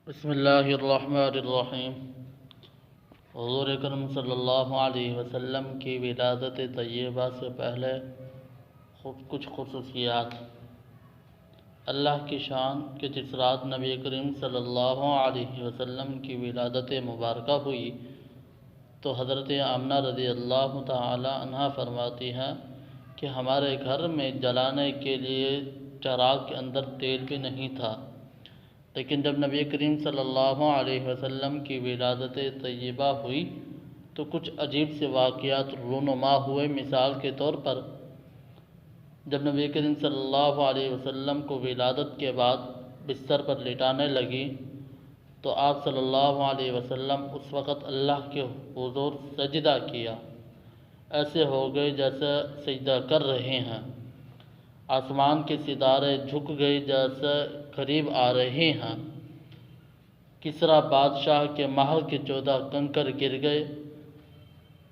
بسم اللہ الرحمن الرحیم۔ حضور اکرم صلی اللہ علیہ وسلم کی ولادت طیبہ سے پہلے کچھ خصوصیات۔ اللہ کی شان کہ جس رات نبی کریم صلی اللہ علیہ وسلم کی ولادت مبارکہ ہوئی تو حضرت آمنہ رضی اللہ تعالی عنہ فرماتی ہیں کہ ہمارے گھر میں جلانے کے لیے چراغ کے اندر تیل بھی نہیں تھا، لیکن جب نبی کریم صلی اللہ علیہ وسلم کی ولادت طیبہ ہوئی تو کچھ عجیب سے واقعات رونما ہوئے۔ مثال کے طور پر جب نبی کریم صلی اللہ علیہ وسلم کو ولادت کے بعد بستر پر لٹانے لگی تو آپ صلی اللہ علیہ وسلم اس وقت اللہ کے حضور سجدہ کیا، ایسے ہو گئے جیسے سجدہ کر رہے ہیں۔ آسمان کے ستارے جھک گئے جیسے قریب آ رہے ہیں۔ کسریٰ بادشاہ کے محل کے 14 کنکر گر گئے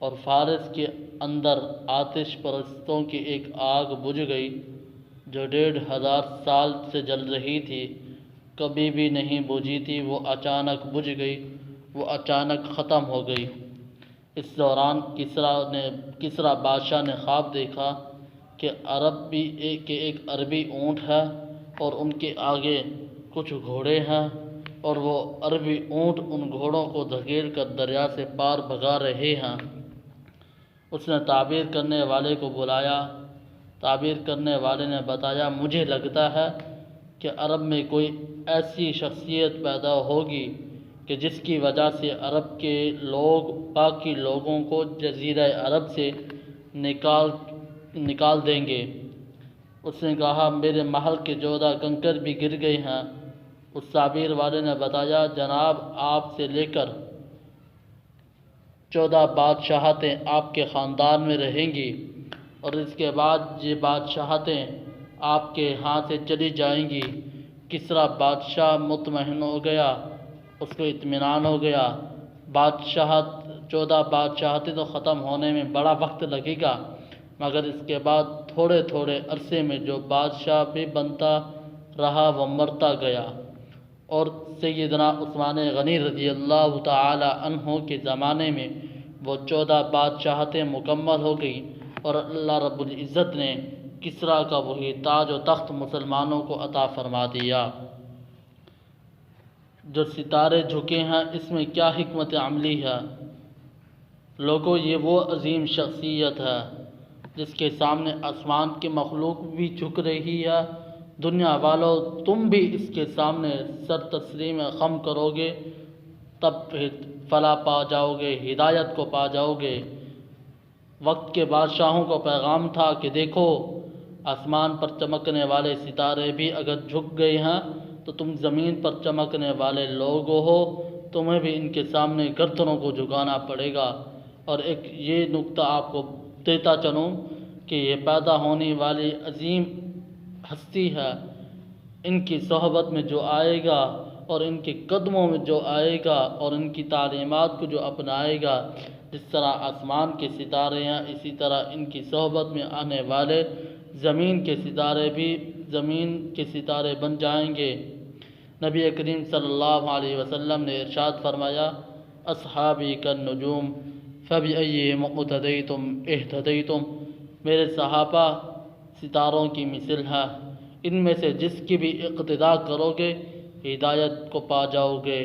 اور فارس کے اندر آتش پرستوں کی ایک آگ بجھ گئی جو 1500 سال سے جل رہی تھی، کبھی بھی نہیں بجھی تھی، وہ اچانک بجھ گئی، وہ اچانک ختم ہو گئی۔ اس دوران کسریٰ بادشاہ نے خواب دیکھا کہ ایک عربی اونٹ ہے اور ان کے آگے کچھ گھوڑے ہیں اور وہ عربی اونٹ ان گھوڑوں کو دھکیل کر دریا سے پار بھگا رہے ہیں۔ اس نے تعبیر کرنے والے کو بلایا۔ تعبیر کرنے والے نے بتایا، مجھے لگتا ہے کہ عرب میں کوئی ایسی شخصیت پیدا ہوگی کہ جس کی وجہ سے عرب کے لوگ باقی لوگوں کو جزیرہ عرب سے نکال دیں گے۔ اس نے کہا، میرے محل کے 14 کنکر بھی گر گئے ہیں۔ اس تعبیر والے نے بتایا، جناب آپ سے لے کر 14 بادشاہتیں آپ کے خاندان میں رہیں گی اور اس کے بعد یہ بادشاہتیں آپ کے ہاں سے چلی جائیں گی۔ کسریٰ بادشاہ مطمئن ہو گیا، اس کو اطمینان ہو گیا۔ 14 بادشاہتیں تو ختم ہونے میں بڑا وقت لگے گا، مگر اس کے بعد تھوڑے تھوڑے عرصے میں جو بادشاہ بھی بنتا رہا وہ مرتا گیا، اور سیدنا عثمان غنی رضی اللہ تعالی عنہ کے زمانے میں وہ 14 بادشاہتیں مکمل ہو گئیں اور اللہ رب العزت نے کسریٰ کا وہی تاج و تخت مسلمانوں کو عطا فرما دیا۔ جو ستارے جھکے ہیں اس میں کیا حکمت عملی ہے؟ لوگوں، یہ وہ عظیم شخصیت ہے جس کے سامنے آسمان کی مخلوق بھی جھک رہی ہے۔ دنیا والوں، تم بھی اس کے سامنے سر تسلیم خم کرو گے تب فلاح پا جاؤ گے، ہدایت کو پا جاؤ گے۔ وقت کے بادشاہوں کو پیغام تھا کہ دیکھو، آسمان پر چمکنے والے ستارے بھی اگر جھک گئے ہیں تو تم زمین پر چمکنے والے لوگ ہو، تمہیں بھی ان کے سامنے گردنوں کو جھکانا پڑے گا۔ اور ایک یہ نکتہ آپ کو دیتا چلوں کہ یہ پیدا ہونے والی عظیم ہستی ہے، ان کی صحبت میں جو آئے گا اور ان کے قدموں میں جو آئے گا اور ان کی تعلیمات کو جو اپنائے گا، جس طرح آسمان کے ستارے ہیں اسی طرح ان کی صحبت میں آنے والے زمین کے ستارے بھی زمین کے ستارے بن جائیں گے۔ نبی کریم صلی اللہ علیہ وسلم نے ارشاد فرمایا، اصحابی کالنجوم فبأیہم اقتدیتم اہتدیتم، میرے صحابہ ستاروں کی مثل ہے، ان میں سے جس کی بھی اقتداء کرو گے ہدایت کو پا جاؤ گے۔